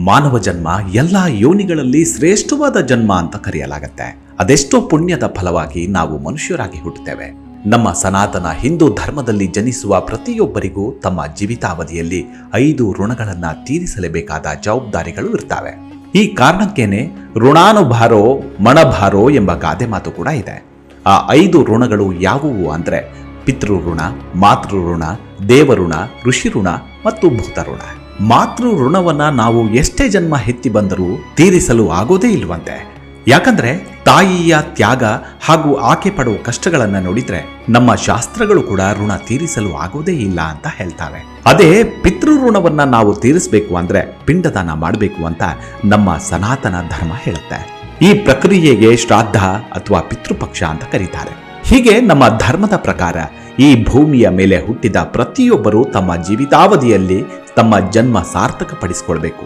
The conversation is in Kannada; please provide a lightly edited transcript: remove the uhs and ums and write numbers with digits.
ಮಾನವ ಜನ್ಮ ಎಲ್ಲ ಯೋನಿಗಳಲ್ಲಿ ಶ್ರೇಷ್ಠವಾದ ಜನ್ಮ ಅಂತ ಕರೆಯಲಾಗತ್ತೆ. ಅದೆಷ್ಟೋ ಪುಣ್ಯದ ಫಲವಾಗಿ ನಾವು ಮನುಷ್ಯರಾಗಿ ಹುಟ್ಟುತ್ತೇವೆ. ನಮ್ಮ ಸನಾತನ ಹಿಂದೂ ಧರ್ಮದಲ್ಲಿ ಜನಿಸುವ ಪ್ರತಿಯೊಬ್ಬರಿಗೂ ತಮ್ಮ ಜೀವಿತಾವಧಿಯಲ್ಲಿ 5 ಋಣಗಳನ್ನ ತೀರಿಸಲೇಬೇಕಾದ ಜವಾಬ್ದಾರಿಗಳು ಇರ್ತವೆ. ಈ ಕಾರಣಕ್ಕೇನೆ ಋಣಾನುಭಾರೋ ಮಣಭಾರೋ ಎಂಬ ಗಾದೆ ಮಾತು ಕೂಡ ಇದೆ. ಆ 5 ಋಣಗಳು ಯಾವುವು ಅಂದ್ರೆ ಪಿತೃ ಋಣ, ಮಾತೃ ಋಣ, ದೇವಋಣ, ಋಷಿ ಋಣ ಮತ್ತು ಭೂತ ಋಣ. ಮಾತೃ ಋಣವನ್ನ ನಾವು ಎಷ್ಟೇ ಜನ್ಮ ಎತ್ತಿ ಬಂದರೂ ತೀರಿಸಲು ಆಗೋದೇ ಇಲ್ವಂತೆ. ಯಾಕಂದ್ರೆ ತಾಯಿಯ ತ್ಯಾಗ ಹಾಗೂ ಆಕೆ ಪಡುವ ಕಷ್ಟಗಳನ್ನ ನೋಡಿದ್ರೆ ನಮ್ಮ ಶಾಸ್ತ್ರಗಳು ಕೂಡ ಋಣ ತೀರಿಸಲು ಆಗೋದೇ ಇಲ್ಲ ಅಂತ ಹೇಳ್ತಾವೆ. ಅದೇ ಪಿತೃ ಋಣವನ್ನ ನಾವು ತೀರಿಸಬೇಕು ಅಂದ್ರೆ ಪಿಂಡದಾನ ಮಾಡಬೇಕು ಅಂತ ನಮ್ಮ ಸನಾತನ ಧರ್ಮ ಹೇಳುತ್ತೆ. ಈ ಪ್ರಕ್ರಿಯೆಗೆ ಶ್ರಾದ್ದ ಅಥವಾ ಪಿತೃಪಕ್ಷ ಅಂತ ಕರೀತಾರೆ. ಹೀಗೆ ನಮ್ಮ ಧರ್ಮದ ಪ್ರಕಾರ ಈ ಭೂಮಿಯ ಮೇಲೆ ಹುಟ್ಟಿದ ಪ್ರತಿಯೊಬ್ಬರೂ ತಮ್ಮ ಜೀವಿತಾವಧಿಯಲ್ಲಿ ತಮ್ಮ ಜನ್ಮ ಸಾರ್ಥಕ ಪಡಿಸಿಕೊಳ್ಬೇಕು.